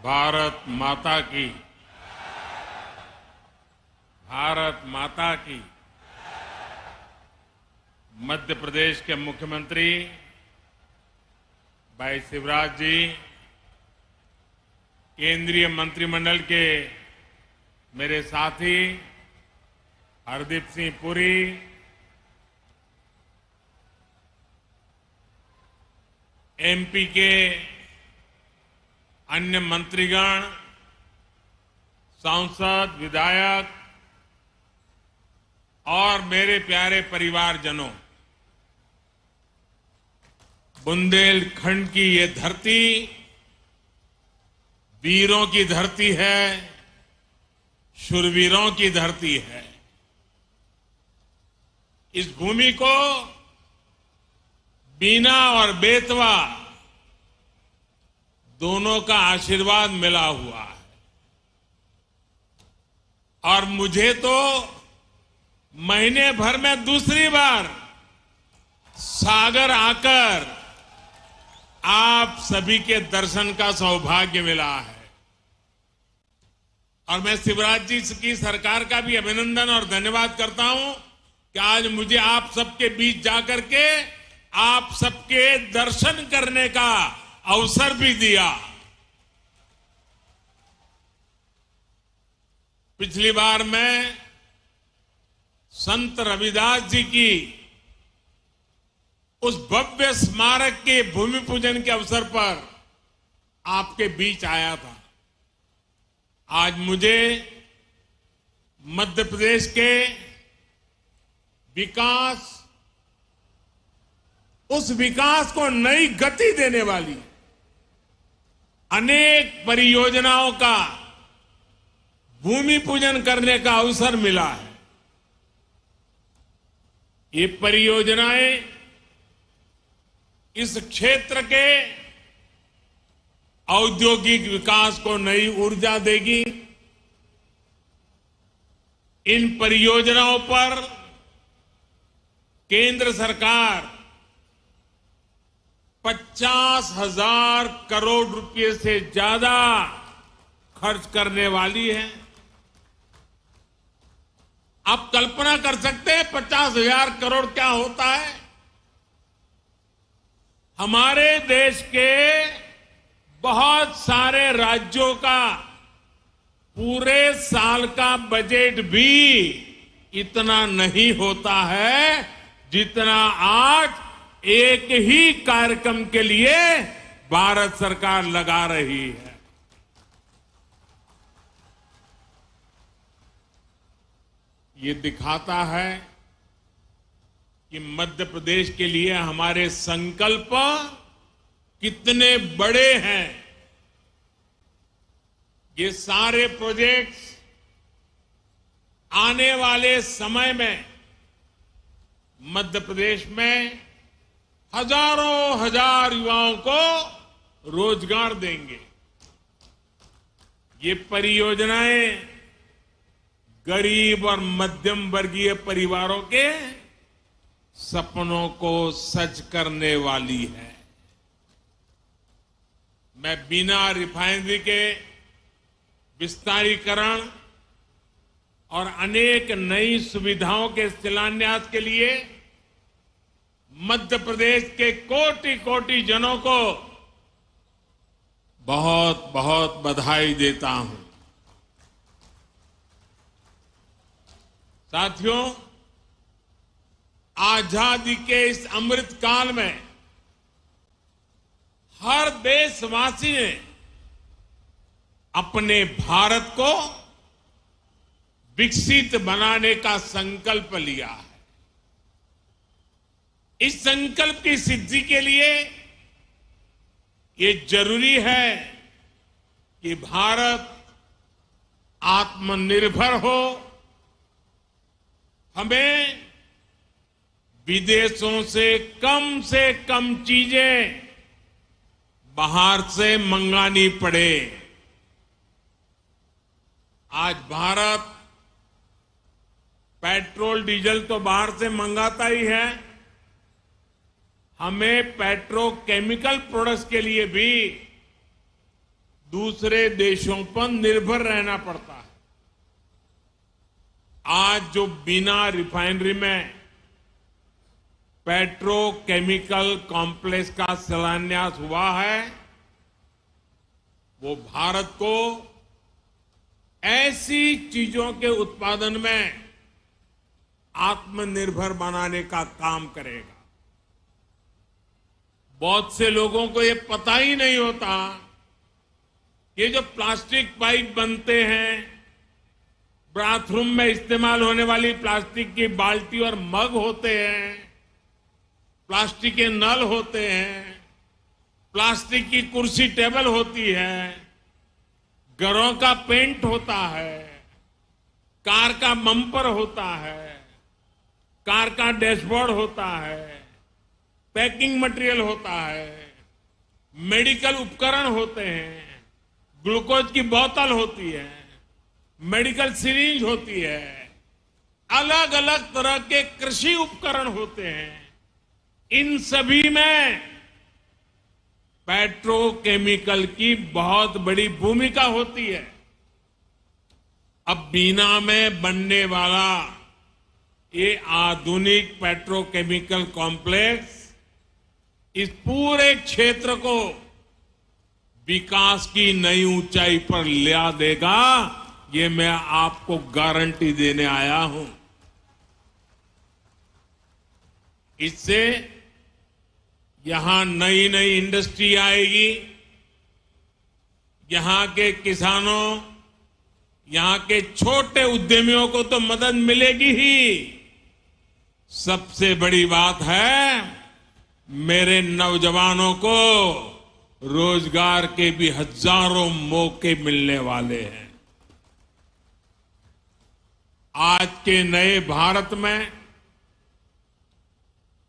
भारत माता की, भारत माता की। मध्य प्रदेश के मुख्यमंत्री भाई शिवराज जी, केंद्रीय मंत्रिमंडल के मेरे साथी हरदीप सिंह पुरी, एमपी के अन्य मंत्रीगण, सांसद, विधायक और मेरे प्यारे परिवारजनों, बुंदेलखंड की ये धरती वीरों की धरती है, शूरवीरों की धरती है। इस भूमि को बीना और बेतवा दोनों का आशीर्वाद मिला हुआ है और मुझे तो महीने भर में दूसरी बार सागर आकर आप सभी के दर्शन का सौभाग्य मिला है। और मैं शिवराज जी की सरकार का भी अभिनंदन और धन्यवाद करता हूं कि आज मुझे आप सबके बीच जाकर के आप सबके दर्शन करने का अवसर भी दिया। पिछली बार मैं संत रविदास जी की उस भव्य स्मारक के भूमि पूजन के अवसर पर आपके बीच आया था। आज मुझे मध्य प्रदेश के विकास, उस विकास को नई गति देने वाली अनेक परियोजनाओं का भूमि पूजन करने का अवसर मिला है। ये परियोजनाएं इस क्षेत्र के औद्योगिक विकास को नई ऊर्जा देगी। इन परियोजनाओं पर केंद्र सरकार 50,000 करोड़ रुपए से ज्यादा खर्च करने वाली है। आप कल्पना कर सकते हैं 50,000 करोड़ क्या होता है? हमारे देश के बहुत सारे राज्यों का पूरे साल का बजट भी इतना नहीं होता है जितना आज एक ही कार्यक्रम के लिए भारत सरकार लगा रही है। ये दिखाता है कि मध्य प्रदेश के लिए हमारे संकल्प कितने बड़े हैं। ये सारे प्रोजेक्ट्स आने वाले समय में मध्य प्रदेश में हजारों हजार युवाओं को रोजगार देंगे। ये परियोजनाएं गरीब और मध्यम वर्गीय परिवारों के सपनों को सच करने वाली है। मैं बिना रिफाइनरी के विस्तारीकरण और अनेक नई सुविधाओं के शिलान्यास के लिए मध्य प्रदेश के कोटि कोटि जनों को बहुत बहुत बधाई देता हूं। साथियों, आजादी के इस अमृत काल में हर देशवासी ने अपने भारत को विकसित बनाने का संकल्प लिया है। इस संकल्प की सिद्धि के लिए ये जरूरी है कि भारत आत्मनिर्भर हो। हमें विदेशों से कम चीजें बाहर से मंगानी पड़े। आज भारत पेट्रोल डीजल तो बाहर से मंगाता ही है, हमें पेट्रोकेमिकल प्रोडक्ट्स के लिए भी दूसरे देशों पर निर्भर रहना पड़ता है। आज जो बिना रिफाइनरी में पेट्रोकेमिकल कॉम्प्लेक्स का शिलान्यास हुआ है, वो भारत को ऐसी चीजों के उत्पादन में आत्मनिर्भर बनाने का काम करेगा। बहुत से लोगों को ये पता ही नहीं होता, ये जो प्लास्टिक पाइप बनते हैं, बाथरूम में इस्तेमाल होने वाली प्लास्टिक की बाल्टी और मग होते हैं, प्लास्टिक के नल होते हैं, प्लास्टिक की कुर्सी टेबल होती है, घरों का पेंट होता है, कार का बम्पर होता है, कार का डैशबोर्ड होता है, पैकिंग मटेरियल होता है, मेडिकल उपकरण होते हैं, ग्लूकोज की बोतल होती है, मेडिकल सिरिंज होती है, अलग अलग तरह के कृषि उपकरण होते हैं। इन सभी में पेट्रोकेमिकल की बहुत बड़ी भूमिका होती है। अब बीना में बनने वाला ये आधुनिक पेट्रोकेमिकल कॉम्प्लेक्स इस पूरे क्षेत्र को विकास की नई ऊंचाई पर ले देगा, ये मैं आपको गारंटी देने आया हूं। इससे यहां नई नई इंडस्ट्री आएगी, यहां के किसानों, यहां के छोटे उद्यमियों को तो मदद मिलेगी ही, सबसे बड़ी बात है मेरे नौजवानों को रोजगार के भी हजारों मौके मिलने वाले हैं। आज के नए भारत में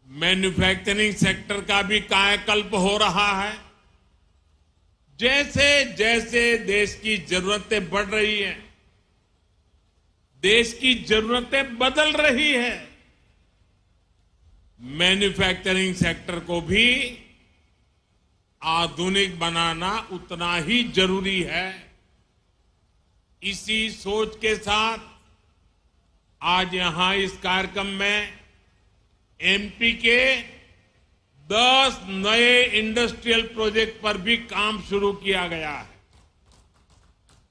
मैन्युफैक्चरिंग सेक्टर का भी कायाकल्प हो रहा है। जैसे जैसे देश की जरूरतें बढ़ रही हैं, देश की जरूरतें बदल रही है, मैन्युफैक्चरिंग सेक्टर को भी आधुनिक बनाना उतना ही जरूरी है। इसी सोच के साथ आज यहां इस कार्यक्रम में एमपी के 10 नए इंडस्ट्रियल प्रोजेक्ट पर भी काम शुरू किया गया है।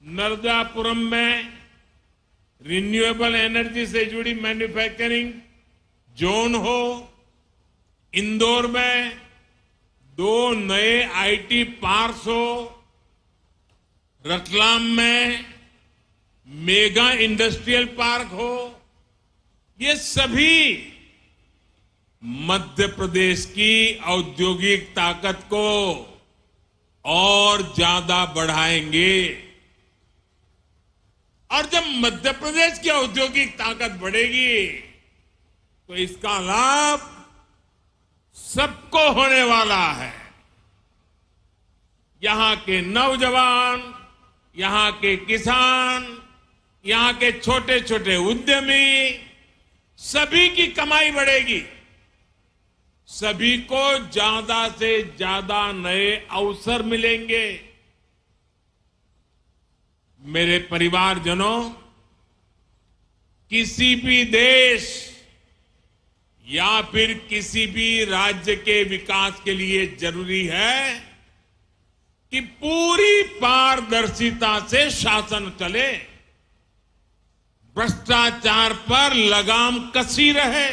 नर्मदापुरम में रिन्यूएबल एनर्जी से जुड़ी मैन्युफैक्चरिंग जोन हो, इंदौर में 2 नए आईटी पार्क्स हो, रतलाम में मेगा इंडस्ट्रियल पार्क हो, ये सभी मध्य प्रदेश की औद्योगिक ताकत को और ज्यादा बढ़ाएंगे। और जब मध्य प्रदेश की औद्योगिक ताकत बढ़ेगी तो इसका लाभ सबको होने वाला है। यहां के नौजवान, यहां के किसान, यहां के छोटे छोटे उद्यमी, सभी की कमाई बढ़ेगी, सभी को ज्यादा से ज्यादा नए अवसर मिलेंगे। मेरे परिवारजनों, किसी भी देश या फिर किसी भी राज्य के विकास के लिए जरूरी है कि पूरी पारदर्शिता से शासन चले, भ्रष्टाचार पर लगाम कसी रहे।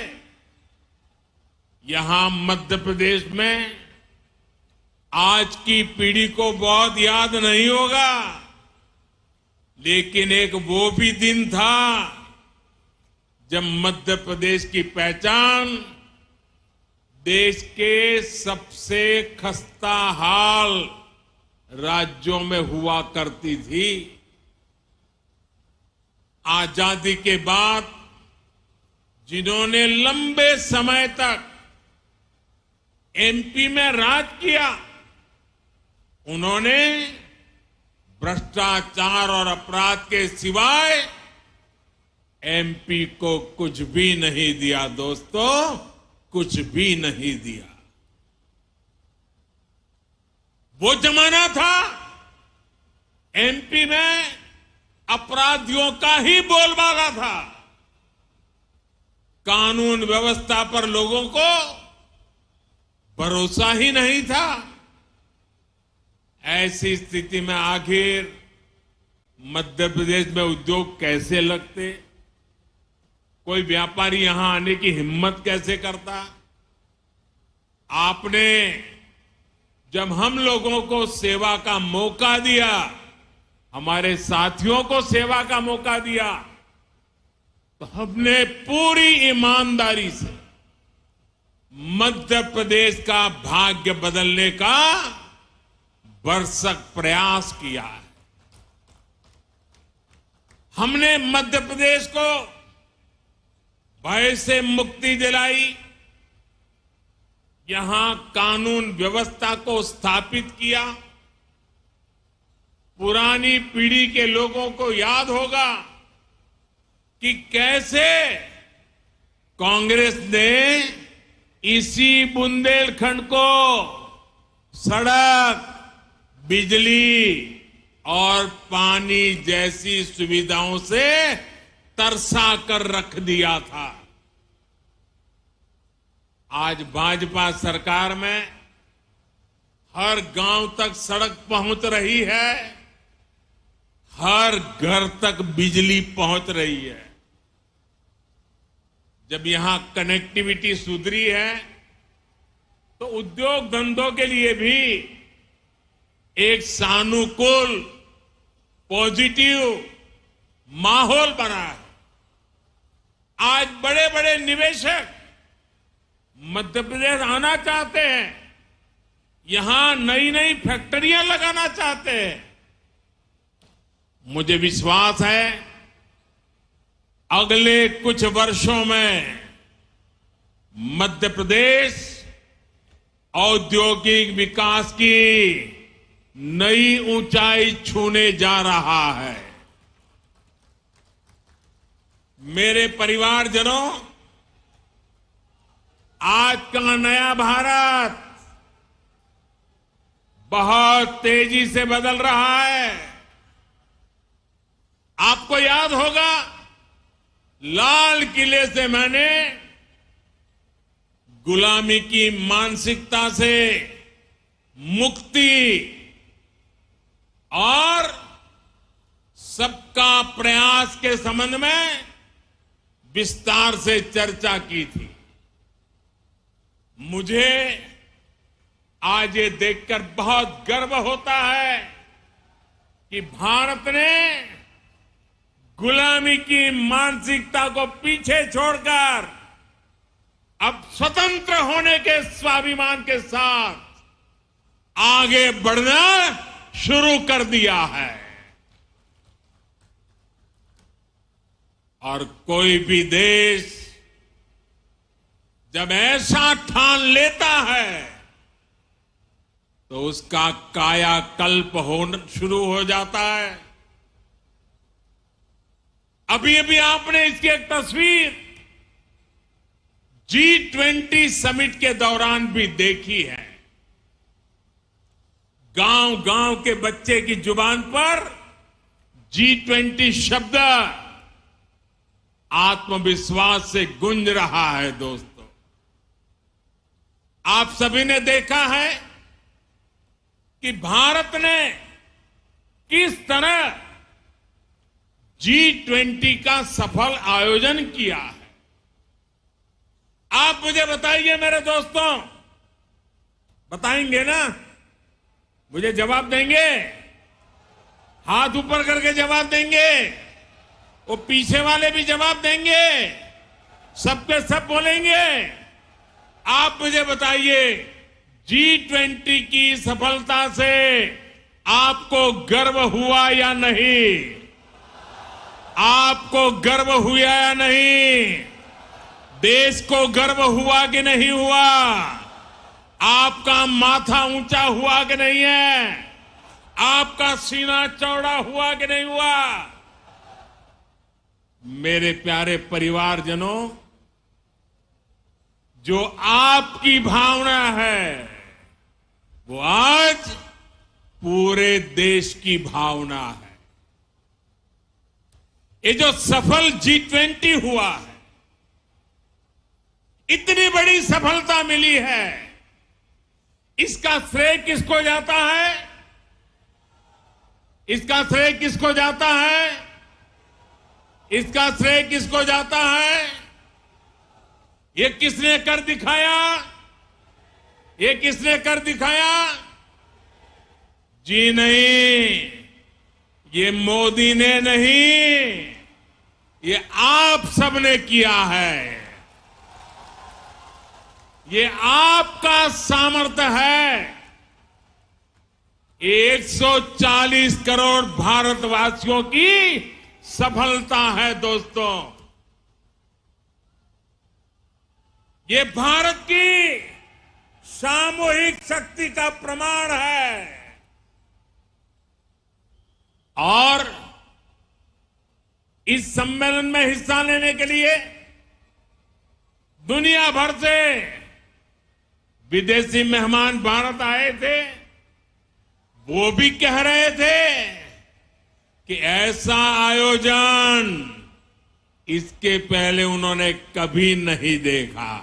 यहां मध्य प्रदेश में आज की पीढ़ी को बहुत याद नहीं होगा, लेकिन एक वो भी दिन था जब मध्य प्रदेश की पहचान देश के सबसे खस्ता हाल राज्यों में हुआ करती थी। आजादी के बाद जिन्होंने लंबे समय तक एमपी में राज किया, उन्होंने भ्रष्टाचार और अपराध के सिवाय एमपी को कुछ भी नहीं दिया। दोस्तों, कुछ भी नहीं दिया। वो जमाना था एमपी में अपराधियों का ही बोलबाला था। कानून व्यवस्था पर लोगों को भरोसा ही नहीं था। ऐसी स्थिति में आखिर मध्य प्रदेश में उद्योग कैसे लगते? कोई व्यापारी यहां आने की हिम्मत कैसे करता? आपने जब हम लोगों को सेवा का मौका दिया, हमारे साथियों को सेवा का मौका दिया, तो हमने पूरी ईमानदारी से मध्य प्रदेश का भाग्य बदलने का भरसक प्रयास किया है। हमने मध्य प्रदेश को भय से मुक्ति दिलाई, यहां कानून व्यवस्था को स्थापित किया। पुरानी पीढ़ी के लोगों को याद होगा कि कैसे कांग्रेस ने इसी बुंदेलखंड को सड़क, बिजली और पानी जैसी सुविधाओं से तरसा कर रख दिया था। आज भाजपा सरकार में हर गांव तक सड़क पहुंच रही है, हर घर तक बिजली पहुंच रही है। जब यहां कनेक्टिविटी सुधरी है तो उद्योग धंधों के लिए भी एक सानुकूल, पॉजिटिव माहौल बना है। आज बड़े बड़े निवेशक मध्य प्रदेश आना चाहते हैं, यहां नई नई फैक्ट्रियां लगाना चाहते हैं। मुझे विश्वास है अगले कुछ वर्षों में मध्य प्रदेश औद्योगिक विकास की नई ऊंचाई छूने जा रहा है। मेरे परिवारजनों, आज का नया भारत बहुत तेजी से बदल रहा है। आपको याद होगा, लाल किले से मैंने गुलामी की मानसिकता से मुक्ति और सबका प्रयास के संबंध में विस्तार से चर्चा की थी। मुझे आज ये देखकर बहुत गर्व होता है कि भारत ने गुलामी की मानसिकता को पीछे छोड़कर अब स्वतंत्र होने के स्वाभिमान के साथ आगे बढ़ना शुरू कर दिया है। और कोई भी देश जब ऐसा ठान लेता है तो उसका कायाकल्प होना शुरू हो जाता है। अभी अभी आपने इसकी एक तस्वीर G20 समिट के दौरान भी देखी है। गांव गांव के बच्चे की जुबान पर G20 शब्द आत्मविश्वास से गूंज रहा है। दोस्तों, आप सभी ने देखा है कि भारत ने किस तरह G20 का सफल आयोजन किया है। आप मुझे बताइए मेरे दोस्तों, बताएंगे ना? मुझे जवाब देंगे? हाथ ऊपर करके जवाब देंगे? वो पीछे वाले भी जवाब देंगे? सबके सब बोलेंगे? आप मुझे बताइए, G20 की सफलता से आपको गर्व हुआ या नहीं? आपको गर्व हुआ या नहीं? देश को गर्व हुआ कि नहीं हुआ? आपका माथा ऊंचा हुआ कि नहीं है? आपका सीना चौड़ा हुआ कि नहीं हुआ? मेरे प्यारे परिवारजनों, जो आपकी भावना है वो आज पूरे देश की भावना है। ये जो सफल G20 हुआ है, इतनी बड़ी सफलता मिली है, इसका श्रेय किसको जाता है? इसका श्रेय किसको जाता है? इसका श्रेय किसको जाता है? ये किसने कर दिखाया? ये किसने कर दिखाया? जी नहीं, ये मोदी ने नहीं, ये आप सबने किया है। ये आपका सामर्थ्य है। 140 करोड़ भारतवासियों की सफलता है दोस्तों। ये भारत की सामूहिक शक्ति का प्रमाण है। और इस सम्मेलन में हिस्सा लेने के लिए दुनिया भर से विदेशी मेहमान भारत आए थे। वो भी कह रहे थे कि ऐसा आयोजन इसके पहले उन्होंने कभी नहीं देखा।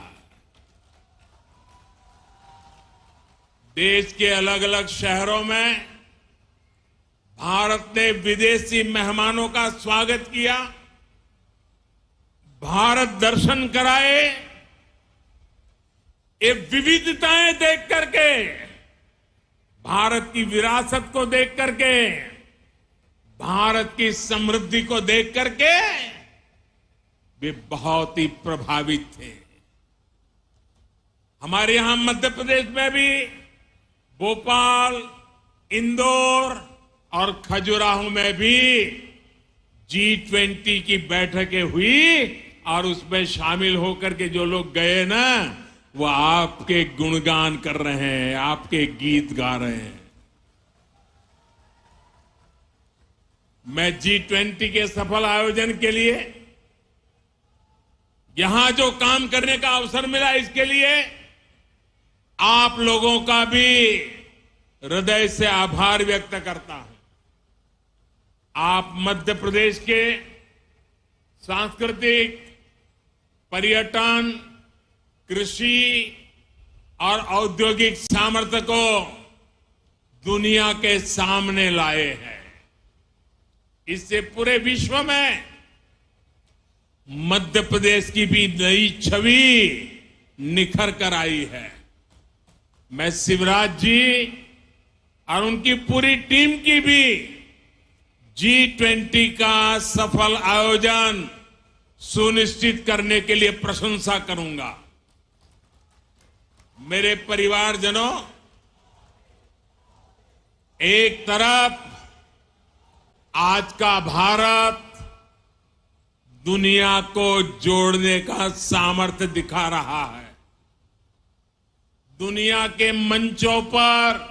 देश के अलग अलग शहरों में भारत ने विदेशी मेहमानों का स्वागत किया, भारत दर्शन कराए। ये विविधताएं देख करके, भारत की विरासत को देख करके, भारत की समृद्धि को देख करके वे बहुत ही प्रभावित थे। हमारे यहां मध्य प्रदेश में भी भोपाल, इंदौर और खजुराहो में भी G20 की बैठकें हुई और उसमें शामिल होकर के जो लोग गए ना, वो आपके गुणगान कर रहे हैं, आपके गीत गा रहे हैं। मैं G20 के सफल आयोजन के लिए यहां जो काम करने का अवसर मिला, इसके लिए आप लोगों का भी हृदय से आभार व्यक्त करता हूं। आप मध्य प्रदेश के सांस्कृतिक, पर्यटन, कृषि और औद्योगिक सामर्थ्य को दुनिया के सामने लाए हैं। इससे पूरे विश्व में मध्य प्रदेश की भी नई छवि निखर कर आई है। मैं शिवराज जी और उनकी पूरी टीम की भी G20 का सफल आयोजन सुनिश्चित करने के लिए प्रशंसा करूंगा। मेरे परिवारजनों, एक तरफ आज का भारत दुनिया को जोड़ने का सामर्थ्य दिखा रहा है। दुनिया के मंचों पर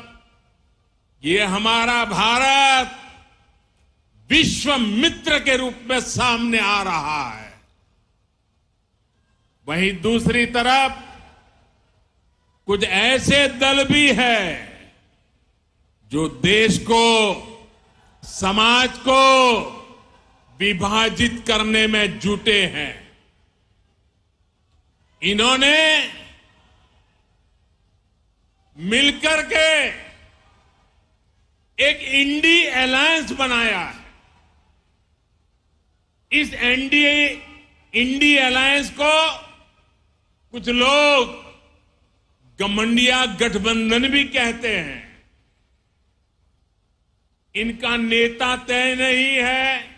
ये हमारा भारत विश्व मित्र के रूप में सामने आ रहा है। वहीं दूसरी तरफ कुछ ऐसे दल भी हैं जो देश को, समाज को विभाजित करने में जुटे हैं। इन्होंने मिलकर के एक इंडी अलायंस बनाया है। इस इंडी अलायंस को कुछ लोग गठबंधन गठबंधन भी कहते हैं। इनका नेता तय नहीं है,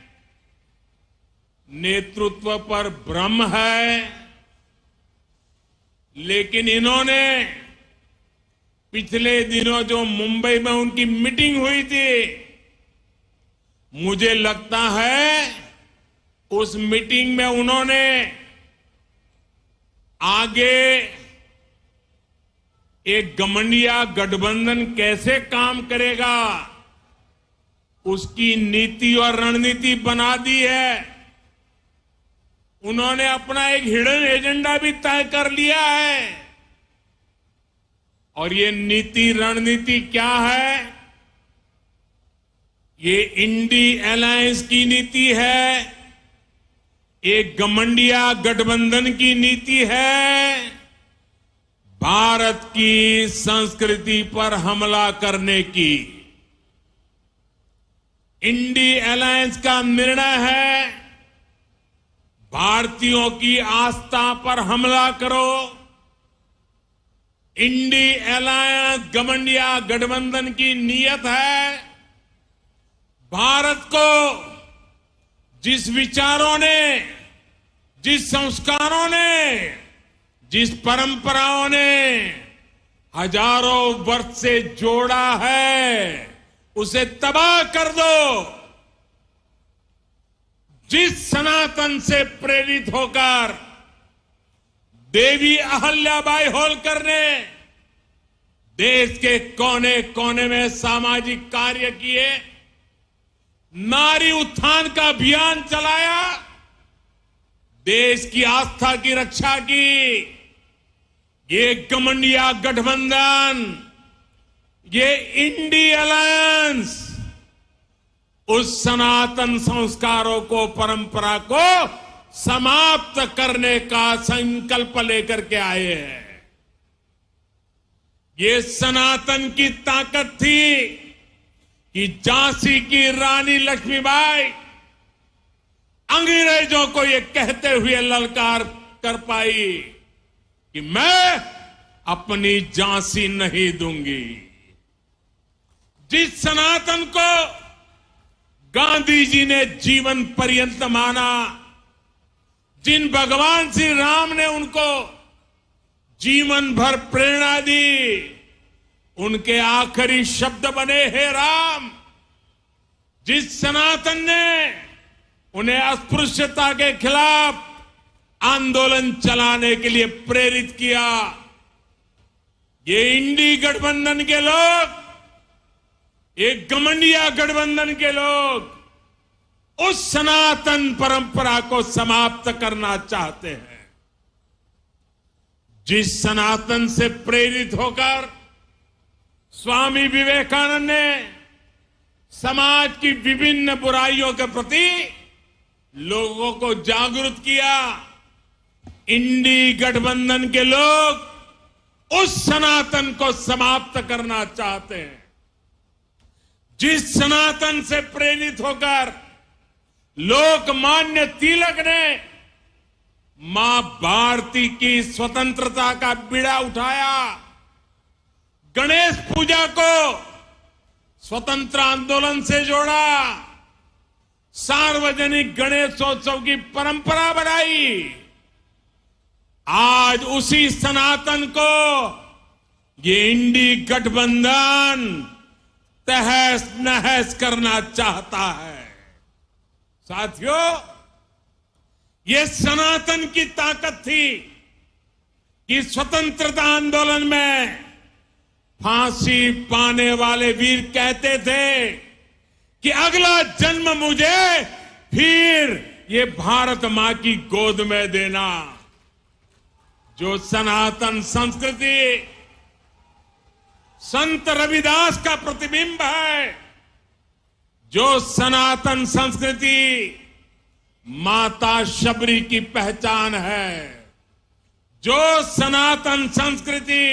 नेतृत्व पर भ्रम है, लेकिन इन्होंने पिछले दिनों जो मुंबई में उनकी मीटिंग हुई थी, मुझे लगता है उस मीटिंग में उन्होंने आगे एक गठबंधन गठबंधन कैसे काम करेगा उसकी नीति और रणनीति बना दी है। उन्होंने अपना एक हिडन एजेंडा भी तय कर लिया है। और ये नीति रणनीति क्या है, ये इंडी अलायंस की नीति है, एक गठबंधन गठबंधन की नीति है, भारत की संस्कृति पर हमला करने की। इंडी अलायंस का निर्णय है भारतीयों की आस्था पर हमला करो। इंडी अलायंस गठबंधन की नीयत है भारत को जिस विचारों ने, जिस संस्कारों ने, जिस परंपराओं ने हजारों वर्ष से जोड़ा है उसे तबाह कर दो। जिस सनातन से प्रेरित होकर देवी अहल्याबाई होलकर ने देश के कोने कोने में सामाजिक कार्य किए, नारी उत्थान का अभियान चलाया, देश की आस्था की रक्षा की, ये गठबंधन, ये इंडी अलायंस उस सनातन संस्कारों को, परंपरा को समाप्त करने का संकल्प लेकर के आए हैं। ये सनातन की ताकत थी कि झांसी की रानी लक्ष्मीबाई अंग्रेजों को ये कहते हुए ललकार कर पाई कि मैं अपनी झांसी नहीं दूंगी। जिस सनातन को गांधी जी ने जीवन पर्यंत माना, जिन भगवान श्री राम ने उनको जीवन भर प्रेरणा दी, उनके आखिरी शब्द बने हे राम। जिस सनातन ने उन्हें अस्पृश्यता के खिलाफ आंदोलन चलाने के लिए प्रेरित किया, ये इंडी गठबंधन के लोग, एक गठबंधन के लोग उस सनातन परंपरा को समाप्त करना चाहते हैं। जिस सनातन से प्रेरित होकर स्वामी विवेकानंद ने समाज की विभिन्न बुराइयों के प्रति लोगों को जागरूक किया, इंडी गठबंधन के लोग उस सनातन को समाप्त करना चाहते हैं। जिस सनातन से प्रेरित होकर लोकमान्य तिलक ने मां भारती की स्वतंत्रता का बीड़ा उठाया, गणेश पूजा को स्वतंत्र आंदोलन से जोड़ा, सार्वजनिक गणेशोत्सव की परंपरा बनाई, आज उसी सनातन को ये इंडी गठबंधन तहस नहस करना चाहता है। साथियों, ये सनातन की ताकत थी कि स्वतंत्रता आंदोलन में फांसी पाने वाले वीर कहते थे कि अगला जन्म मुझे फिर ये भारत मां की गोद में देना। जो सनातन संस्कृति संत रविदास का प्रतिबिंब है, जो सनातन संस्कृति माता शबरी की पहचान है, जो सनातन संस्कृति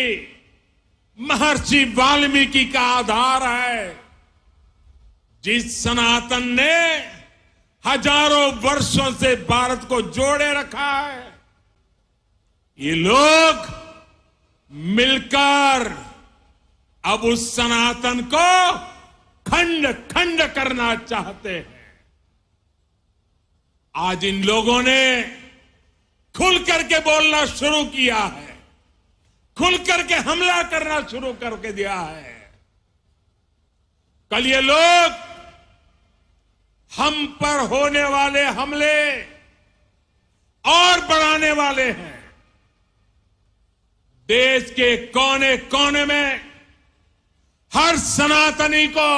महर्षि वाल्मीकि का आधार है, जिस सनातन ने हजारों वर्षों से भारत को जोड़े रखा है, ये लोग मिलकर अब उस सनातन को खंड खंड करना चाहते हैं। आज इन लोगों ने खुल करके बोलना शुरू किया है, खुल करके हमला करना शुरू करके दिया है। कल ये लोग हम पर होने वाले हमले और बढ़ाने वाले हैं। देश के कोने कोने में हर सनातनी को,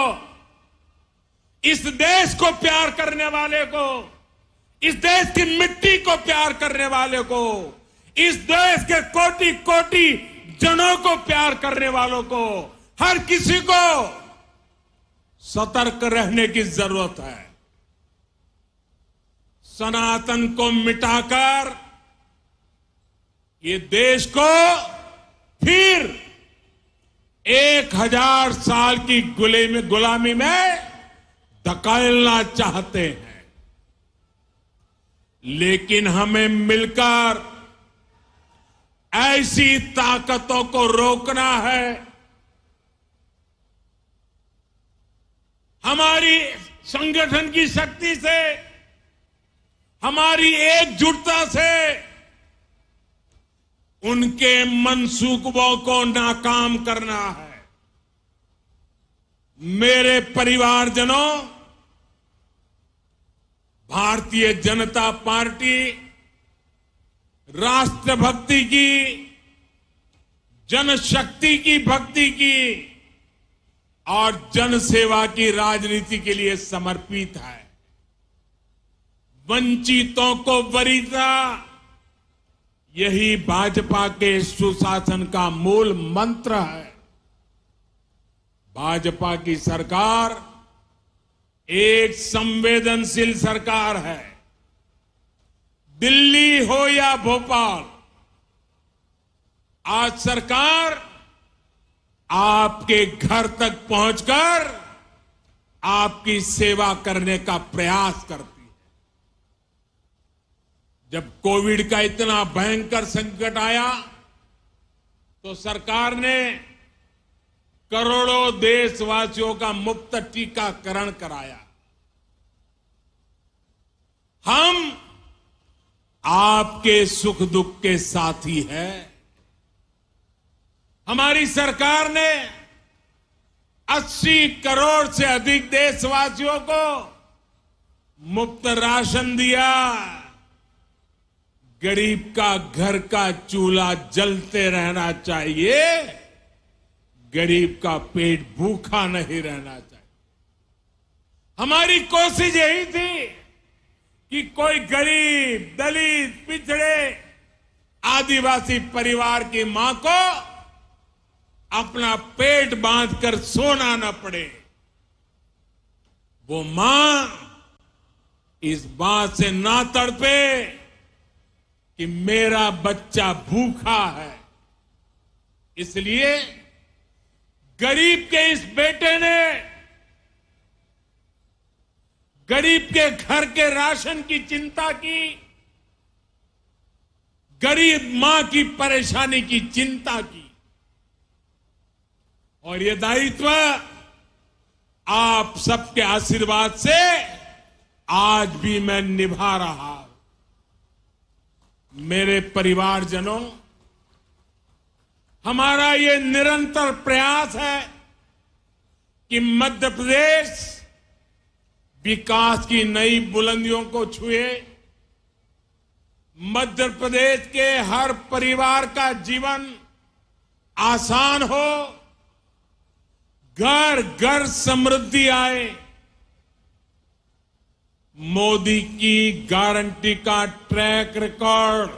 इस देश को प्यार करने वाले को, इस देश की मिट्टी को प्यार करने वाले को, इस देश के कोटि कोटि जनों को प्यार करने वालों को, हर किसी को सतर्क रहने की जरूरत है। सनातन को मिटाकर ये देश को फिर 1000 साल की गुलामी में धकेलना चाहते हैं। लेकिन हमें मिलकर ऐसी ताकतों को रोकना है। हमारी संगठन की शक्ति से, हमारी एकजुटता से उनके मंसूबों को नाकाम करना है। मेरे परिवारजनों, भारतीय जनता पार्टी राष्ट्रभक्ति की, जनशक्ति की भक्ति की और जनसेवा की राजनीति के लिए समर्पित है। वंचितों को वरीयता, यही भाजपा के सुशासन का मूल मंत्र है। भाजपा की सरकार एक संवेदनशील सरकार है। दिल्ली हो या भोपाल, आज सरकार आपके घर तक पहुंचकर आपकी सेवा करने का प्रयास करती है। जब कोविड का इतना भयंकर संकट आया तो सरकार ने करोड़ों देशवासियों का मुफ्त टीकाकरण कराया। हम आपके सुख दुख के साथी हैं। हमारी सरकार ने 80 करोड़ से अधिक देशवासियों को मुफ्त राशन दिया। गरीब का घर का चूल्हा जलते रहना चाहिए, गरीब का पेट भूखा नहीं रहना चाहिए। हमारी कोशिश यही थी कि कोई गरीब, दलित, पिछड़े, आदिवासी परिवार की मां को अपना पेट बांधकर सोना न पड़े। वो मां इस बात से ना तड़पे कि मेरा बच्चा भूखा है। इसलिए गरीब के इस बेटे ने गरीब के घर के राशन की चिंता की, गरीब मां की परेशानी की चिंता की। और ये दायित्व आप सबके आशीर्वाद से आज भी मैं निभा रहा हूं। मेरे परिवारजनों, हमारा ये निरंतर प्रयास है कि मध्य प्रदेश विकास की नई बुलंदियों को छुए। मध्य प्रदेश के हर परिवार का जीवन आसान हो, घर घर समृद्धि आए। मोदी की गारंटी का ट्रैक रिकॉर्ड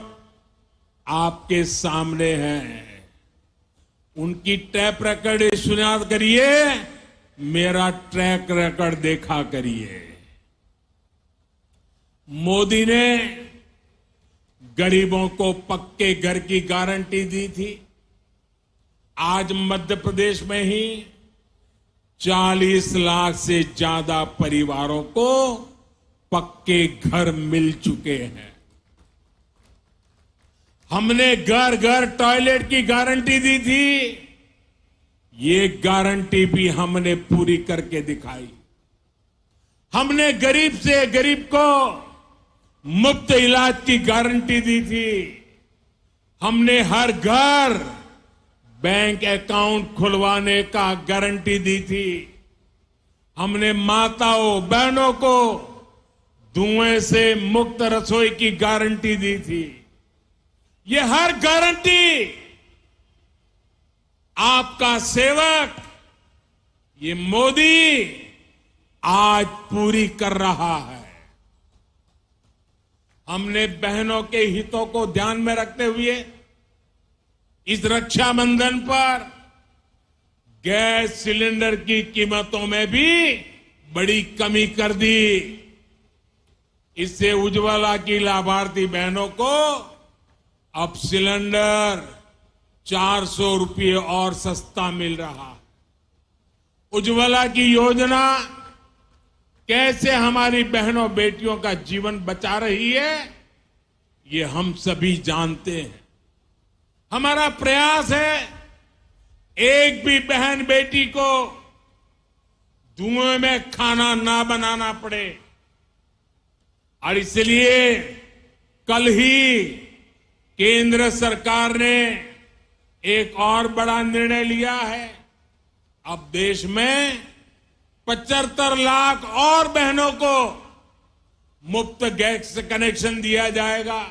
आपके सामने है। उनकी टैप रिकॉर्ड सुनियाद करिए, मेरा ट्रैक रिकॉर्ड देखा करिए। मोदी ने गरीबों को पक्के घर की गारंटी दी थी। आज मध्य प्रदेश में ही 40 लाख से ज्यादा परिवारों को पक्के घर मिल चुके हैं। हमने घर घर टॉयलेट की गारंटी दी थी, ये गारंटी भी हमने पूरी करके दिखाई। हमने गरीब से गरीब को मुफ्त इलाज की गारंटी दी थी। हमने हर घर बैंक अकाउंट खुलवाने का गारंटी दी थी। हमने माताओं बहनों को धुएं से मुक्त रसोई की गारंटी दी थी। ये हर गारंटी आपका सेवक, ये मोदी आज पूरी कर रहा है। हमने बहनों के हितों को ध्यान में रखते हुए इस रक्षाबंधन पर गैस सिलेंडर की कीमतों में भी बड़ी कमी कर दी। इससे उज्ज्वला की लाभार्थी बहनों को अब सिलेंडर 400 रुपये और सस्ता मिल रहा है। उज्ज्वला की योजना कैसे हमारी बहनों बेटियों का जीवन बचा रही है, ये हम सभी जानते हैं। हमारा प्रयास है एक भी बहन बेटी को धुएं में खाना ना बनाना पड़े, और इसलिए कल ही केंद्र सरकार ने एक और बड़ा निर्णय लिया है। अब देश में 75 लाख और बहनों को मुफ्त गैस कनेक्शन दिया जाएगा।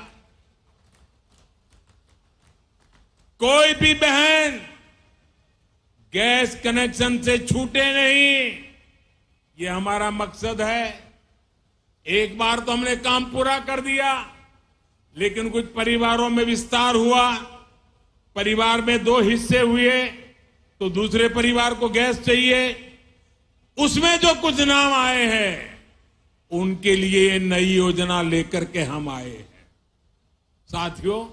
कोई भी बहन गैस कनेक्शन से छूटे नहीं, ये हमारा मकसद है। एक बार तो हमने काम पूरा कर दिया, लेकिन कुछ परिवारों में विस्तार हुआ। परिवार में 2 हिस्से हुए, तो दूसरे परिवार को गैस चाहिए। उसमें जो कुछ नाम आए हैं, उनके लिए ये नई योजना लेकर के हम आए हैं। साथियों,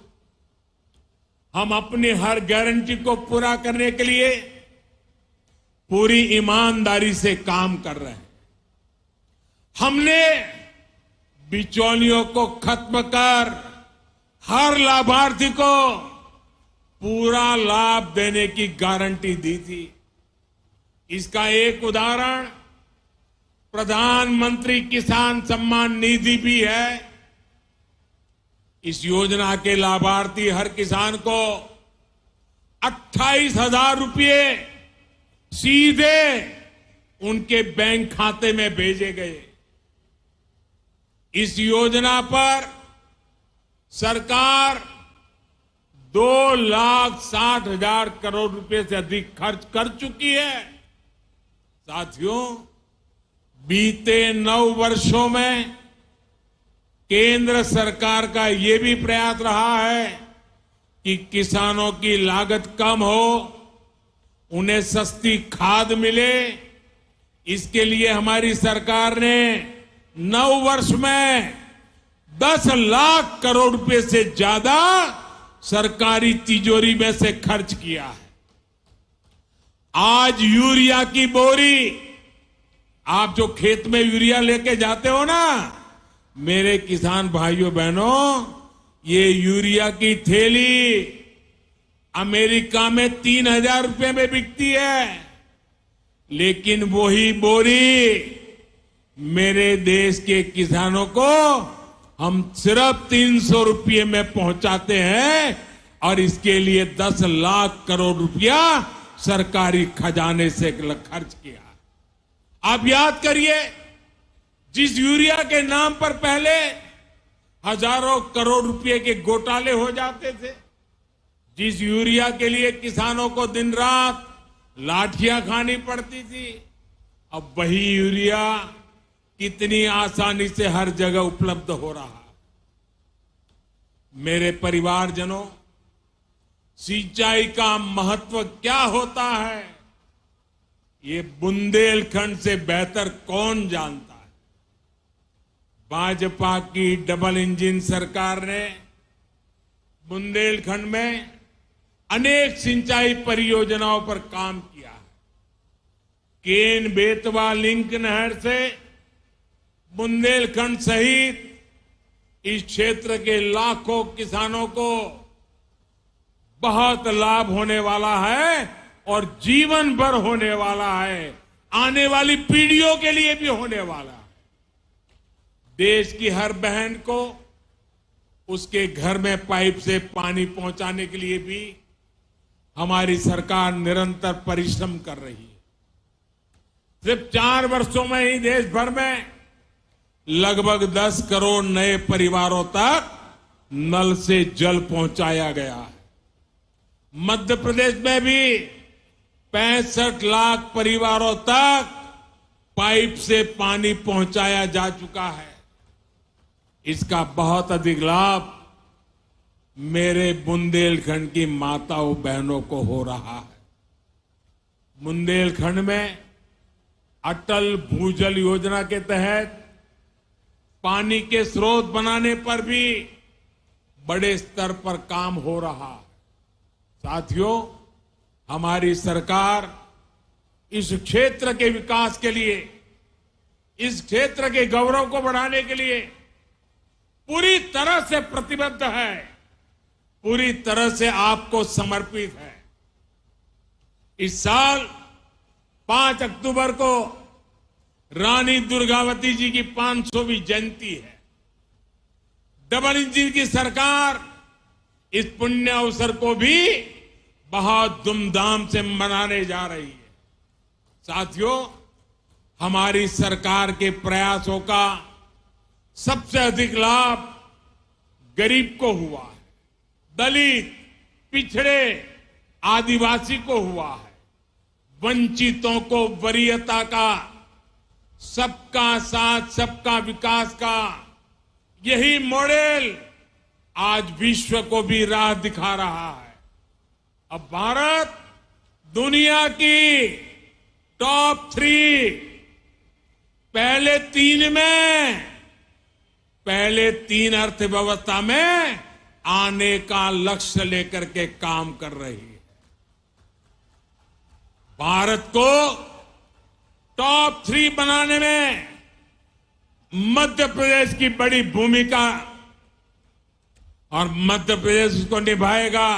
हम अपनी हर गारंटी को पूरा करने के लिए पूरी ईमानदारी से काम कर रहे हैं। हमने बिचौलियों को खत्म कर हर लाभार्थी को पूरा लाभ देने की गारंटी दी थी। इसका एक उदाहरण प्रधानमंत्री किसान सम्मान निधि भी है। इस योजना के लाभार्थी हर किसान को 28,000 रुपये सीधे उनके बैंक खाते में भेजे गए। इस योजना पर सरकार 2,60,000 करोड़ रुपए से अधिक खर्च कर चुकी है। साथियों, बीते 9 वर्षों में केंद्र सरकार का ये भी प्रयास रहा है कि किसानों की लागत कम हो, उन्हें सस्ती खाद मिले। इसके लिए हमारी सरकार ने 9 वर्ष में 10 लाख करोड़ रुपए से ज्यादा सरकारी तिजोरी में से खर्च किया है। आज यूरिया की बोरी, आप जो खेत में यूरिया लेके जाते हो ना, मेरे किसान भाइयों बहनों, ये यूरिया की थैली अमेरिका में 3,000 रुपए में बिकती है, लेकिन वही बोरी मेरे देश के किसानों को हम सिर्फ 300 रुपये में पहुंचाते हैं, और इसके लिए 10 लाख करोड़ रुपया सरकारी खजाने से खर्च किया। आप याद करिए, जिस यूरिया के नाम पर पहले हजारों करोड़ रुपए के घोटाले हो जाते थे, जिस यूरिया के लिए किसानों को दिन रात लाठियां खानी पड़ती थी, अब वही यूरिया कितनी आसानी से हर जगह उपलब्ध हो रहा है। मेरे परिवारजनों, सिंचाई का महत्व क्या होता है, ये बुंदेलखंड से बेहतर कौन जानता है। भाजपा की डबल इंजन सरकार ने बुंदेलखंड में अनेक सिंचाई परियोजनाओं पर काम किया है। केन बेतवा लिंक नहर से बुंदेलखंड सहित इस क्षेत्र के लाखों किसानों को बहुत लाभ होने वाला है, और जीवन भर होने वाला है, आने वाली पीढ़ियों के लिए भी होने वाला है। देश की हर बहन को उसके घर में पाइप से पानी पहुंचाने के लिए भी हमारी सरकार निरंतर परिश्रम कर रही है। सिर्फ 4 वर्षों में ही देश भर में लगभग 10 करोड़ नए परिवारों तक नल से जल पहुंचाया गया है। मध्य प्रदेश में भी 65 लाख परिवारों तक पाइप से पानी पहुंचाया जा चुका है। इसका बहुत अधिक लाभ मेरे बुंदेलखंड की माताओं बहनों को हो रहा है। बुंदेलखंड में अटल भूजल योजना के तहत पानी के स्रोत बनाने पर भी बड़े स्तर पर काम हो रहा है। साथियों, हमारी सरकार इस क्षेत्र के विकास के लिए, इस क्षेत्र के गौरव को बढ़ाने के लिए पूरी तरह से प्रतिबद्ध है, पूरी तरह से आपको समर्पित है। इस साल 5 अक्टूबर को रानी दुर्गावती जी की 500वीं जयंती है। डबल इंजन की सरकार इस पुण्य अवसर को भी बहुत धूमधाम से मनाने जा रही है। साथियों, हमारी सरकार के प्रयासों का सबसे अधिक लाभ गरीब को हुआ है, दलित, पिछड़े, आदिवासी को हुआ है। वंचितों को वरीयता का, सबका साथ सबका विकास का यही मॉडल आज विश्व को भी राह दिखा रहा है। अब भारत दुनिया की टॉप 3 पहले तीन अर्थव्यवस्था में आने का लक्ष्य लेकर के काम कर रही है। भारत को टॉप 3 बनाने में मध्य प्रदेश की बड़ी भूमिका, और मध्य प्रदेश उसको निभाएगा।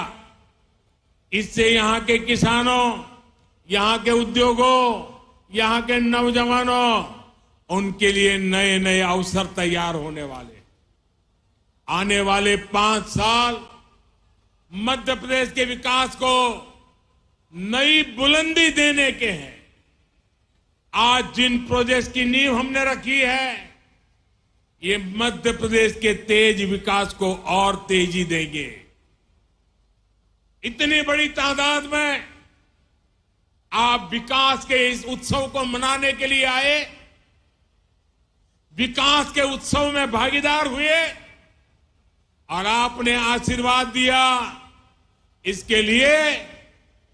इससे यहां के किसानों, यहां के उद्योगों, यहां के नौजवानों, उनके लिए नए नए अवसर तैयार होने वाले। आने वाले 5 साल मध्य प्रदेश के विकास को नई बुलंदी देने के हैं। आज जिन प्रोजेक्ट की नींव हमने रखी है, ये मध्य प्रदेश के तेज विकास को और तेजी देंगे। इतनी बड़ी तादाद में आप विकास के इस उत्सव को मनाने के लिए आए, विकास के उत्सव में भागीदार हुए और आपने आशीर्वाद दिया। इसके लिए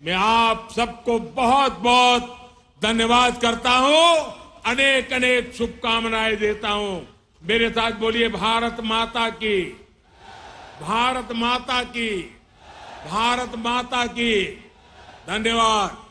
मैं आप सबको बहुत बहुत धन्यवाद करता हूं, अनेक अनेक शुभकामनाएं देता हूं। मेरे साथ बोलिए, भारत माता की, भारत माता की, भारत माता की। धन्यवाद।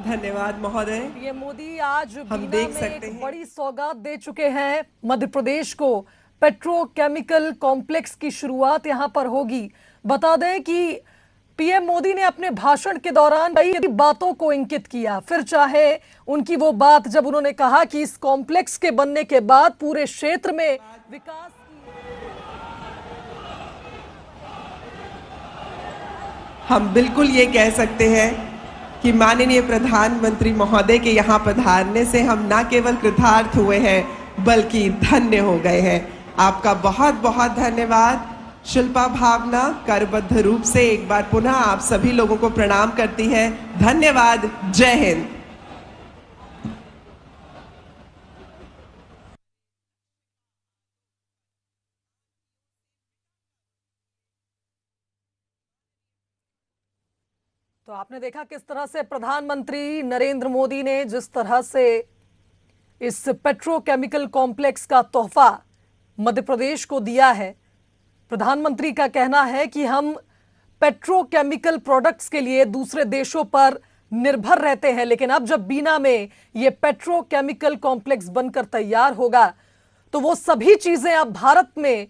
धन्यवाद महोदय। पीएम मोदी आज हम बीना देख में सकते एक हैं बड़ी सौगात दे चुके हैं मध्य प्रदेश को। पेट्रोकेमिकल कॉम्प्लेक्स की शुरुआत यहां पर होगी। बता दें कि पीएम मोदी ने अपने भाषण के दौरान कई बातों को इंगित किया। फिर चाहे उनकी वो बात जब उन्होंने कहा कि इस कॉम्प्लेक्स के बनने के बाद पूरे क्षेत्र में विकास हम बिल्कुल ये कह सकते हैं कि माननीय प्रधानमंत्री महोदय के यहाँ पधारने से हम न केवल कृतार्थ हुए हैं बल्कि धन्य हो गए हैं। आपका बहुत बहुत धन्यवाद। शिल्पा भावना करबद्ध रूप से एक बार पुनः आप सभी लोगों को प्रणाम करती हैं। धन्यवाद। जय हिंद। तो आपने देखा किस तरह से प्रधानमंत्री नरेंद्र मोदी ने जिस तरह से इस पेट्रोकेमिकल कॉम्प्लेक्स का तोहफा मध्य प्रदेश को दिया है। प्रधानमंत्री का कहना है कि हम पेट्रोकेमिकल प्रोडक्ट्स के लिए दूसरे देशों पर निर्भर रहते हैं, लेकिन अब जब बीना में ये पेट्रोकेमिकल कॉम्प्लेक्स बनकर तैयार होगा तो वो सभी चीजें अब भारत में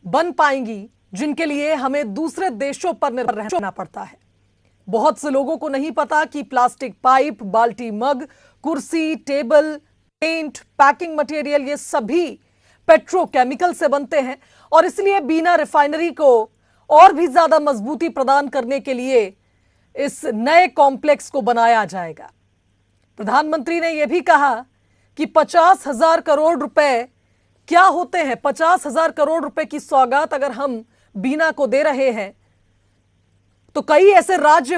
बन पाएंगी जिनके लिए हमें दूसरे देशों पर निर्भर रहना पड़ता है। बहुत से लोगों को नहीं पता कि प्लास्टिक पाइप, बाल्टी, मग, कुर्सी, टेबल, पेंट, पैकिंग मटेरियल ये सभी पेट्रोकेमिकल से बनते हैं और इसलिए बीना रिफाइनरी को और भी ज्यादा मजबूती प्रदान करने के लिए इस नए कॉम्प्लेक्स को बनाया जाएगा। प्रधानमंत्री ने यह भी कहा कि 50,000 करोड़ रुपए क्या होते हैं। 50,000 करोड़ रुपए की सौगात अगर हम बीना को दे रहे हैं तो कई ऐसे राज्य